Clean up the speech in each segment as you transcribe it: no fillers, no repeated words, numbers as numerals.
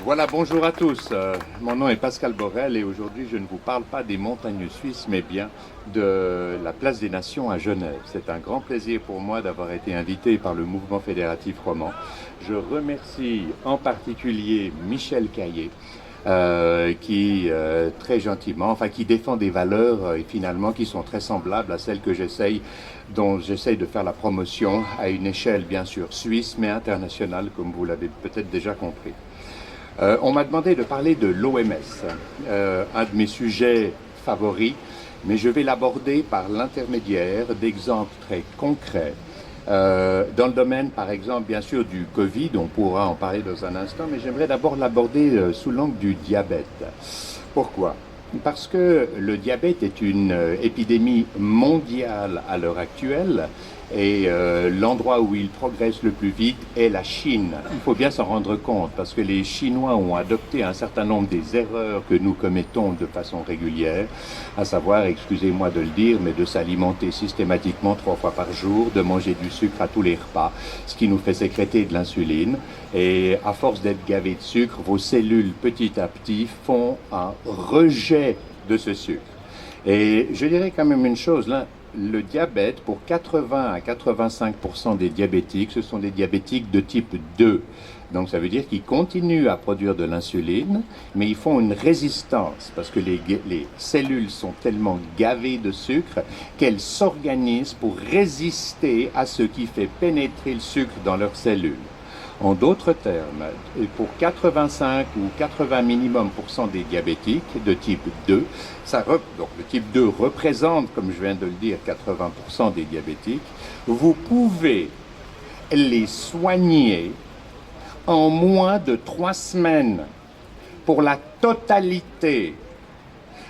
Voilà, bonjour à tous. Mon nom est Pascal Borel et aujourd'hui je ne vous parle pas des montagnes suisses mais bien de la Place des Nations à Genève. C'est un grand plaisir pour moi d'avoir été invité par le mouvement fédératif roman. Je remercie en particulier Michel Caillé qui très gentiment, qui défend des valeurs finalement qui sont très semblables à celles dont j'essaye de faire la promotion à une échelle bien sûr suisse mais internationale comme vous l'avez peut-être déjà compris. On m'a demandé de parler de l'OMS, un de mes sujets favoris, mais je vais l'aborder par l'intermédiaire d'exemples très concrets. Dans le domaine, par exemple, bien sûr, du Covid, on pourra en parler dans un instant, mais j'aimerais d'abord l'aborder sous l'angle du diabète. Pourquoi ? Parce que le diabète est une épidémie mondiale à l'heure actuelle et l'endroit où il progresse le plus vite est la Chine. Il faut bien s'en rendre compte parce que les Chinois ont adopté un certain nombre des erreurs que nous commettons de façon régulière, à savoir, excusez-moi de le dire, mais de s'alimenter systématiquement 3 fois par jour, de manger du sucre à tous les repas, ce qui nous fait sécréter de l'insuline. Et à force d'être gavés de sucre, vos cellules petit à petit font un rejet de ce sucre. Et je dirais quand même une chose, là, le diabète, pour 80 à 85% des diabétiques, ce sont des diabétiques de type 2. Donc ça veut dire qu'ils continuent à produire de l'insuline, mais ils font une résistance parce que les cellules sont tellement gavées de sucre qu'elles s'organisent pour résister à ce qui fait pénétrer le sucre dans leurs cellules. En d'autres termes, pour 85 ou 80 minimum % des diabétiques de type 2, donc le type 2 représente, comme je viens de le dire, 80% des diabétiques, vous pouvez les soigner en moins de 3 semaines pour la totalité.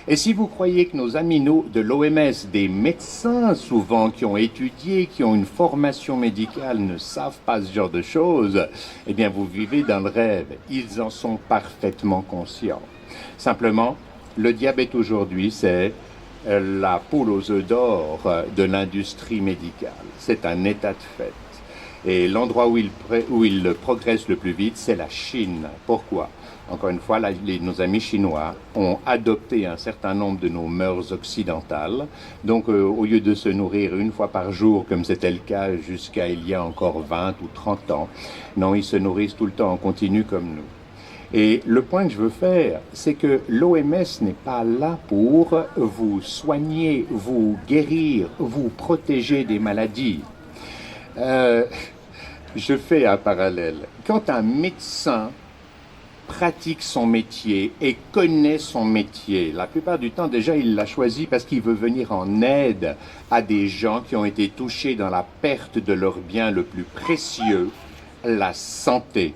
Et si vous croyez que nos amis de l'OMS, des médecins souvent qui ont étudié, qui ont une formation médicale, ne savent pas ce genre de choses, eh bien vous vivez dans le rêve. Ils en sont parfaitement conscients. Simplement, le diabète aujourd'hui, c'est la poule aux œufs d'or de l'industrie médicale. C'est un état de fait. Et l'endroit où il progresse le plus vite, c'est la Chine. Pourquoi ? Encore une fois, nos amis chinois ont adopté un certain nombre de nos mœurs occidentales. Donc, au lieu de se nourrir 1 fois par jour, comme c'était le cas jusqu'à il y a encore 20 ou 30 ans, non, ils se nourrissent tout le temps en continu comme nous. Et le point que je veux faire, c'est que l'OMS n'est pas là pour vous soigner, vous guérir, vous protéger des maladies. Je fais un parallèle. Quand un médecin pratique son métier et connaît son métier, la plupart du temps déjà il l'a choisi parce qu'il veut venir en aide à des gens qui ont été touchés dans la perte de leur bien le plus précieux, la santé.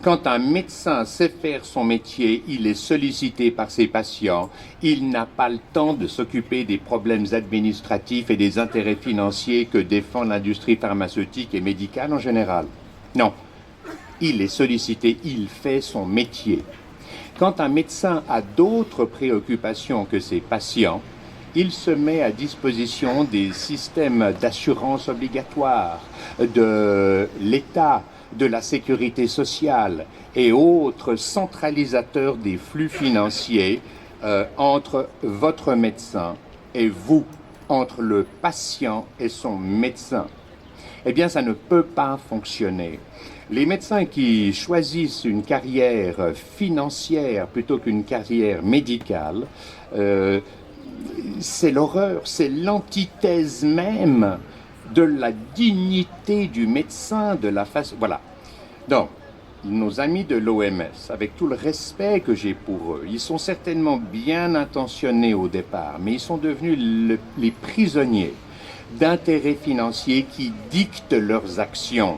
Quand un médecin sait faire son métier, il est sollicité par ses patients, il n'a pas le temps de s'occuper des problèmes administratifs et des intérêts financiers que défend l'industrie pharmaceutique et médicale en général. Non, il est sollicité, il fait son métier. Quand un médecin a d'autres préoccupations que ses patients, il se met à disposition des systèmes d'assurance obligatoire, de l'État, de la sécurité sociale et autres centralisateurs des flux financiers entre votre médecin et vous, entre le patient et son médecin. Eh bien, ça ne peut pas fonctionner. Les médecins qui choisissent une carrière financière plutôt qu'une carrière médicale, c'est l'horreur, c'est l'antithèse même de la dignité du médecin, de la façon... Voilà. Donc, nos amis de l'OMS, avec tout le respect que j'ai pour eux, ils sont certainement bien intentionnés au départ, mais ils sont devenus les prisonniers d'intérêts financiers qui dictent leurs actions.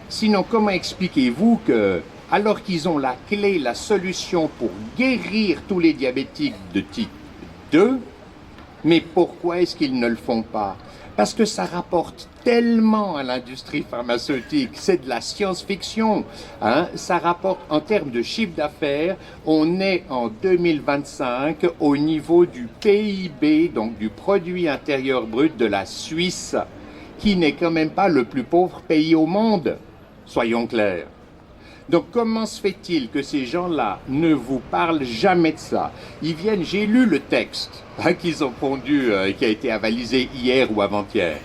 Sinon, comment expliquez-vous que, alors qu'ils ont la clé, la solution pour guérir tous les diabétiques de type 2, mais pourquoi est-ce qu'ils ne le font pas ? Parce que ça rapporte tellement à l'industrie pharmaceutique, c'est de la science-fiction, hein? Ça rapporte en termes de chiffre d'affaires, on est en 2025 au niveau du PIB, donc du produit intérieur brut de la Suisse, qui n'est quand même pas le plus pauvre pays au monde, soyons clairs. Donc comment se fait-il que ces gens-là ne vous parlent jamais de ça? Ils viennent, j'ai lu le texte qu'ils ont pondu, qui a été avalisé hier ou avant-hier.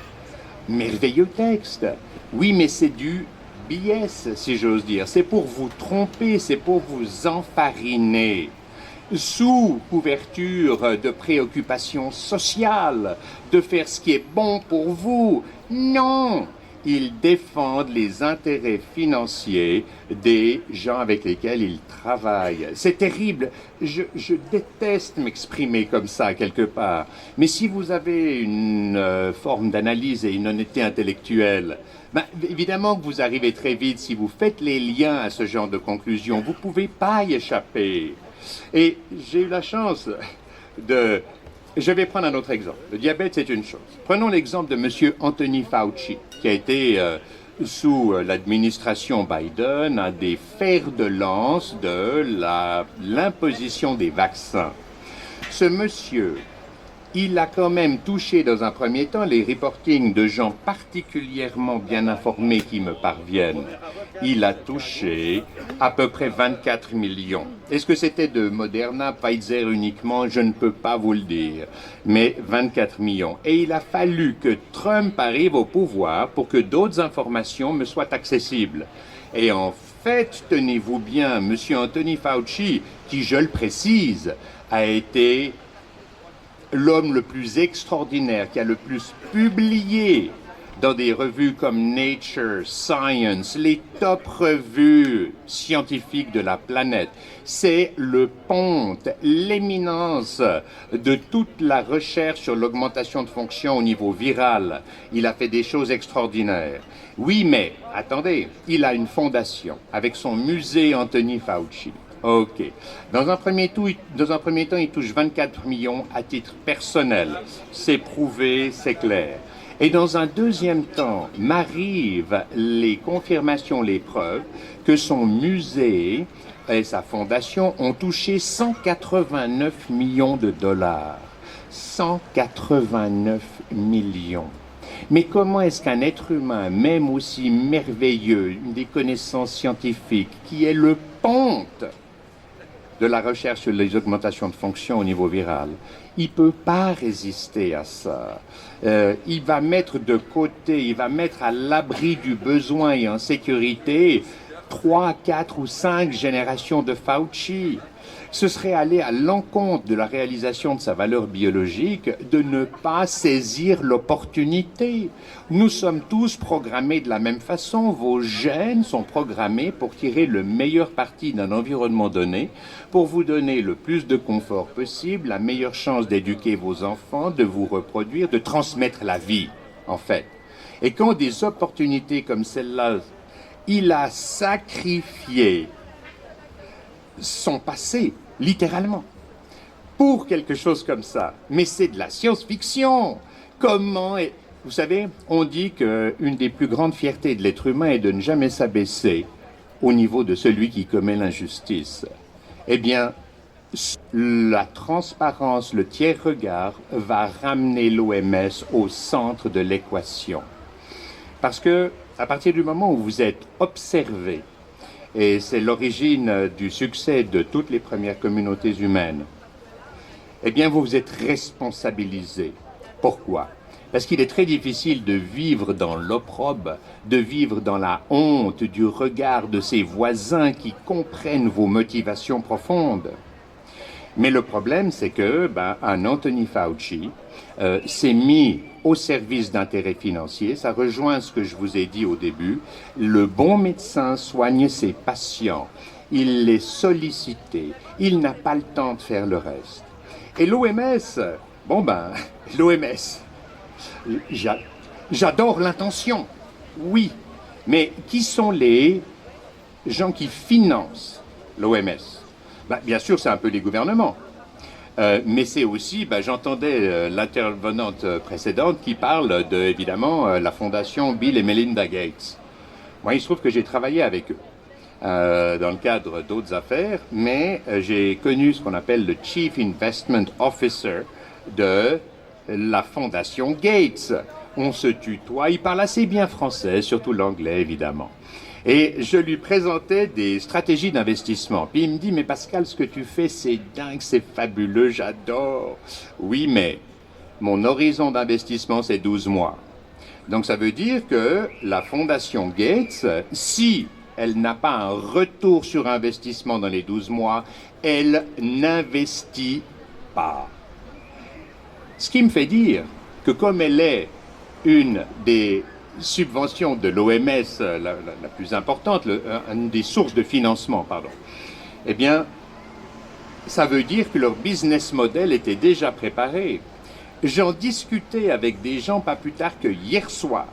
Merveilleux texte. Oui, mais c'est du BS, si j'ose dire. C'est pour vous tromper, c'est pour vous enfariner. Sous couverture de préoccupations sociales, de faire ce qui est bon pour vous. Non! Ils défendent les intérêts financiers des gens avec lesquels ils travaillent. C'est terrible. Je déteste m'exprimer comme ça quelque part. Mais si vous avez une forme d'analyse et une honnêteté intellectuelle, ben, évidemment que vous arrivez très vite si vous faites les liens à ce genre de conclusion. Vous ne pouvez pas y échapper. Et j'ai eu la chance de... Je vais prendre un autre exemple. Le diabète, c'est une chose. Prenons l'exemple de M. Anthony Fauci, qui a été, sous l'administration Biden, un des fers de lance de l'imposition des vaccins. Ce monsieur, il a quand même touché dans un premier temps les reportings de gens particulièrement bien informés qui me parviennent. Il a touché à peu près 24 millions. Est-ce que c'était de Moderna, Pfizer uniquement? Je ne peux pas vous le dire. Mais 24 millions. Et il a fallu que Trump arrive au pouvoir pour que d'autres informations me soient accessibles. Et en fait, tenez-vous bien, M. Anthony Fauci, qui, je le précise, a été l'homme le plus extraordinaire, qui a le plus publié dans des revues comme Nature, Science, les top revues scientifiques de la planète. C'est le ponte, l'éminence de toute la recherche sur l'augmentation de fonction au niveau viral. Il a fait des choses extraordinaires. Oui, mais, attendez, il a une fondation avec son musée Anthony Fauci. OK. Dans un premier temps, il touche 24 millions à titre personnel. C'est prouvé, c'est clair. Et dans un deuxième temps, m'arrivent les confirmations, les preuves que son musée et sa fondation ont touché 189 millions de dollars. 189 millions. Mais comment est-ce qu'un être humain, même aussi merveilleux, des connaissances scientifiques, qui est le ponte de la recherche sur les augmentations de fonction au niveau viral, il ne peut pas résister à ça. Il va mettre de côté, il va mettre à l'abri du besoin et en sécurité 3, 4 ou 5 générations de Fauci. Ce serait aller à l'encontre de la réalisation de sa valeur biologique de ne pas saisir l'opportunité. Nous sommes tous programmés de la même façon. Vos gènes sont programmés pour tirer le meilleur parti d'un environnement donné, pour vous donner le plus de confort possible, la meilleure chance d'éduquer vos enfants, de vous reproduire, de transmettre la vie, en fait. Et quand des opportunités comme celle-là, il a sacrifié son passé, littéralement, pour quelque chose comme ça. Mais c'est de la science-fiction. Comment est... Vous savez, on dit qu'une des plus grandes fiertés de l'être humain est de ne jamais s'abaisser au niveau de celui qui commet l'injustice. Eh bien, la transparence, le tiers-regard va ramener l'OMS au centre de l'équation. Parce que, à partir du moment où vous êtes observé, et c'est l'origine du succès de toutes les premières communautés humaines, eh bien, vous vous êtes responsabilisé. Pourquoi? Parce qu'il est très difficile de vivre dans l'opprobre, de vivre dans la honte du regard de ses voisins qui comprennent vos motivations profondes. Mais le problème, c'est que un Anthony Fauci s'est mis au service d'intérêts financiers. Ça rejoint ce que je vous ai dit au début. Le bon médecin soigne ses patients. Il les sollicite. Il n'a pas le temps de faire le reste. Et l'OMS, l'OMS, j'adore l'intention, oui. Mais qui sont les gens qui financent l'OMS? Bien sûr, c'est un peu les gouvernements. Mais c'est aussi, j'entendais l'intervenante précédente qui parle de, évidemment, la fondation Bill et Melinda Gates. Moi, il se trouve que j'ai travaillé avec eux dans le cadre d'autres affaires, mais j'ai connu ce qu'on appelle le Chief Investment Officer de la fondation Gates. On se tutoie, il parle assez bien français, surtout l'anglais, évidemment. Et je lui présentais des stratégies d'investissement. Puis il me dit, mais Pascal, ce que tu fais, c'est dingue, c'est fabuleux, j'adore. Oui, mais mon horizon d'investissement, c'est 12 mois. Donc ça veut dire que la fondation Gates, si elle n'a pas un retour sur investissement dans les 12 mois, elle n'investit pas. Ce qui me fait dire que comme elle est une des subventions de l'OMS la plus importante, une des sources de financement, pardon, eh bien, ça veut dire que leur business model était déjà préparé. J'en discutais avec des gens pas plus tard que hier soir,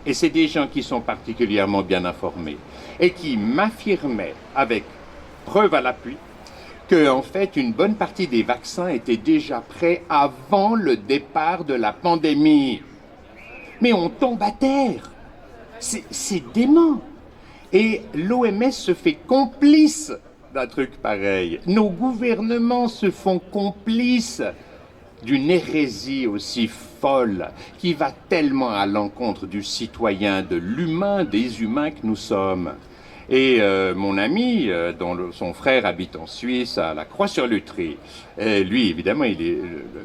et c'est des gens qui sont particulièrement bien informés, et qui m'affirmaient avec preuve à l'appui que, en fait, une bonne partie des vaccins étaient déjà prêts avant le départ de la pandémie. Mais on tombe à terre. C'est dément. Et l'OMS se fait complice d'un truc pareil. Nos gouvernements se font complices d'une hérésie aussi folle qui va tellement à l'encontre du citoyen, de l'humain, des humains que nous sommes. Et mon ami, dont son frère habite en Suisse, à la Croix-sur-Lutry, lui, évidemment, il est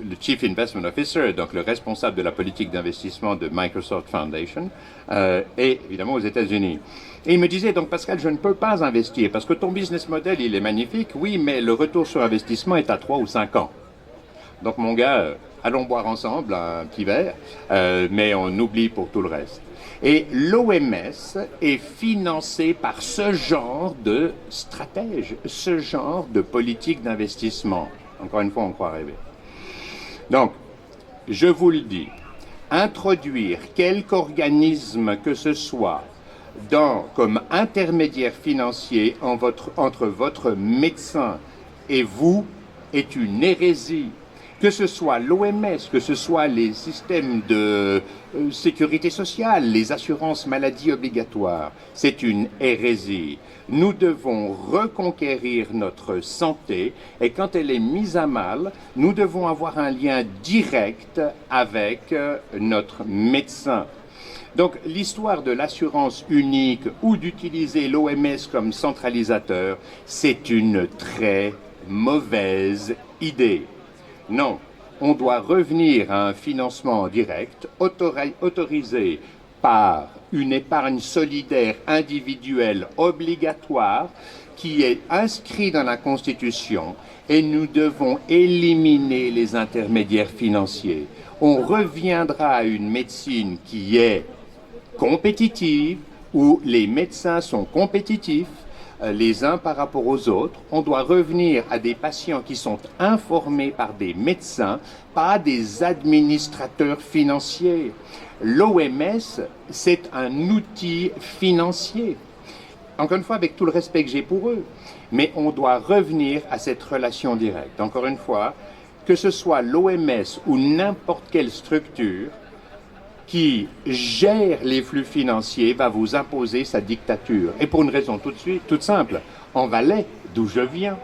le Chief Investment Officer, donc le responsable de la politique d'investissement de Microsoft Foundation, et évidemment aux États-Unis. Et il me disait, donc Pascal, je ne peux pas investir, parce que ton business model, il est magnifique, oui, mais le retour sur investissement est à 3 ou 5 ans. Donc mon gars, allons boire ensemble un petit verre, mais on oublie pour tout le reste. Et l'OMS est financée par ce genre de stratège, ce genre de politique d'investissement. Encore une fois, on croit rêver. Donc, je vous le dis, introduire quelque organisme que ce soit comme intermédiaire financier entre votre médecin et vous est une hérésie. Que ce soit l'OMS, que ce soit les systèmes de sécurité sociale, les assurances maladie obligatoires, c'est une hérésie. Nous devons reconquérir notre santé et quand elle est mise à mal, nous devons avoir un lien direct avec notre médecin. Donc l'histoire de l'assurance unique ou d'utiliser l'OMS comme centralisateur, c'est une très mauvaise idée. Non, on doit revenir à un financement direct autorisé par une épargne solidaire individuelle obligatoire qui est inscrit dans la Constitution et nous devons éliminer les intermédiaires financiers. On reviendra à une médecine qui est compétitive, où les médecins sont compétitifs, les uns par rapport aux autres. On doit revenir à des patients qui sont informés par des médecins, pas des administrateurs financiers. L'OMS, c'est un outil financier. Encore une fois, avec tout le respect que j'ai pour eux. Mais on doit revenir à cette relation directe. Encore une fois, que ce soit l'OMS ou n'importe quelle structure qui gère les flux financiers va vous imposer sa dictature. Et pour une raison toute simple. En Valais, d'où je viens,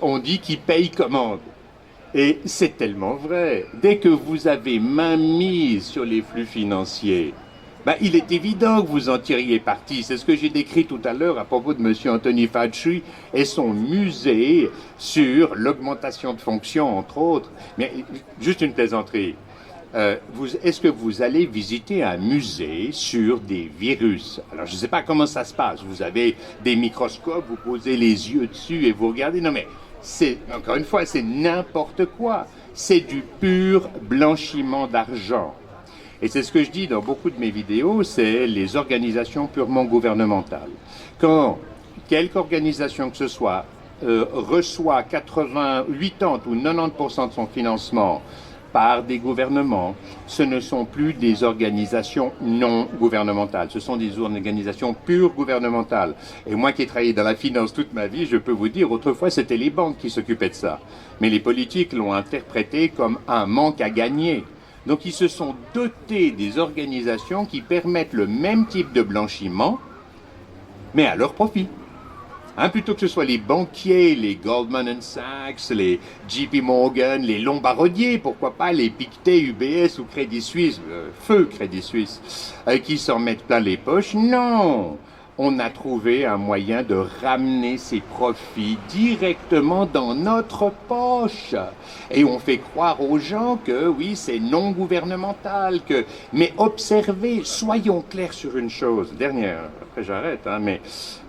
on dit qui paye commande. Et c'est tellement vrai. Dès que vous avez main mise sur les flux financiers, il est évident que vous en tiriez parti. C'est ce que j'ai décrit tout à l'heure à propos de M. Anthony Fauci et son musée sur l'augmentation de fonctions, entre autres. Mais juste une plaisanterie. Est-ce que vous allez visiter un musée sur des virus? Alors, je ne sais pas comment ça se passe. Vous avez des microscopes, vous posez les yeux dessus et vous regardez. Non, mais encore une fois, c'est n'importe quoi. C'est du pur blanchiment d'argent. Et c'est ce que je dis dans beaucoup de mes vidéos, c'est les organisations purement gouvernementales. Quand quelque organisation que ce soit reçoit 80, 80 ou 90% de son financement par des gouvernements, ce ne sont plus des organisations non gouvernementales, ce sont des organisations pures gouvernementales. Et moi qui ai travaillé dans la finance toute ma vie, je peux vous dire, autrefois c'était les banques qui s'occupaient de ça. Mais les politiques l'ont interprété comme un manque à gagner. Donc ils se sont dotés des organisations qui permettent le même type de blanchiment, mais à leur profit. Plutôt que ce soit les banquiers, les Goldman Sachs, les JP Morgan, les Lombardier, pourquoi pas les Pictet, UBS ou Crédit Suisse, feu Crédit Suisse, qui s'en mettent plein les poches. Non, on a trouvé un moyen de ramener ces profits directement dans notre poche. Et on fait croire aux gens que oui, c'est non gouvernemental, mais observez, soyons clairs sur une chose. Dernière, après j'arrête, mais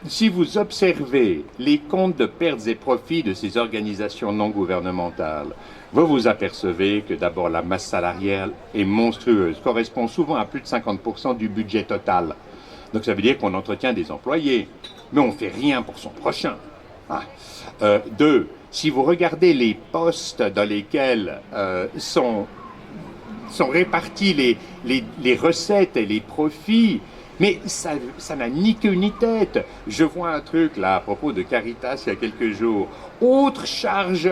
si vous observez les comptes de pertes et profits de ces organisations non gouvernementales, vous vous apercevez que d'abord la masse salariale est monstrueuse, correspond souvent à plus de 50% du budget total. Donc ça veut dire qu'on entretient des employés, mais on ne fait rien pour son prochain. Deux, si vous regardez les postes dans lesquels sont répartis les recettes et les profits, mais ça n'a ni queue ni tête. Je vois un truc là à propos de Caritas il y a quelques jours. Autre charge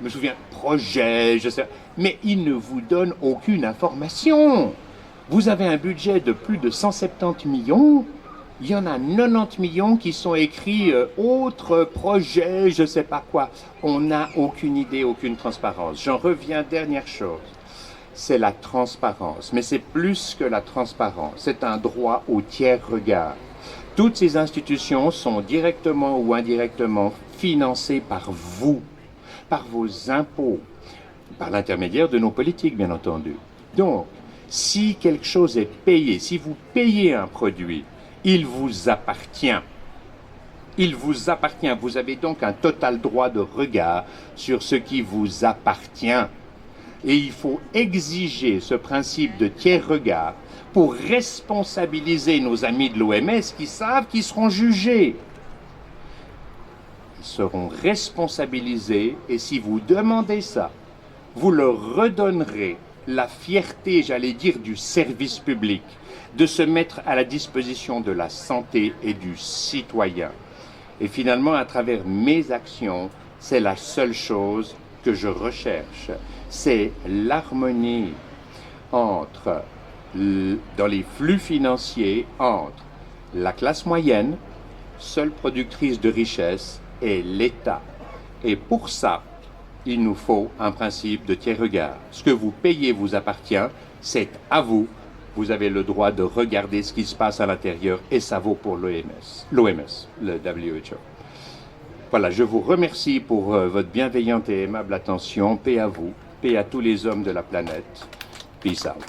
je me souviens, projet, je sais, mais il ne vous donne aucune information. Vous avez un budget de plus de 170 millions, il y en a 90 millions qui sont écrits autres projets, je ne sais pas quoi. On n'a aucune idée, aucune transparence. J'en reviens, dernière chose, c'est la transparence. Mais c'est plus que la transparence, c'est un droit au tiers regard. Toutes ces institutions sont directement ou indirectement financées par vous, par vos impôts, par l'intermédiaire de nos politiques, bien entendu. Donc, si quelque chose est payé, si vous payez un produit, il vous appartient. Il vous appartient. Vous avez donc un total droit de regard sur ce qui vous appartient. Et il faut exiger ce principe de tiers regard pour responsabiliser nos amis de l'OMS qui savent qu'ils seront jugés. Ils seront responsabilisés et si vous demandez ça, vous leur redonnerez la fierté, j'allais dire, du service public, de se mettre à la disposition de la santé et du citoyen. Et finalement, à travers mes actions, c'est la seule chose que je recherche, c'est l'harmonie entre, dans les flux financiers, entre la classe moyenne, seule productrice de richesse, et l'État. Et pour ça, il nous faut un principe de tiers regard. Ce que vous payez vous appartient, c'est à vous. Vous avez le droit de regarder ce qui se passe à l'intérieur et ça vaut pour l'OMS, le WHO. Voilà, je vous remercie pour votre bienveillante et aimable attention. Paix à vous, paix à tous les hommes de la planète. Peace out.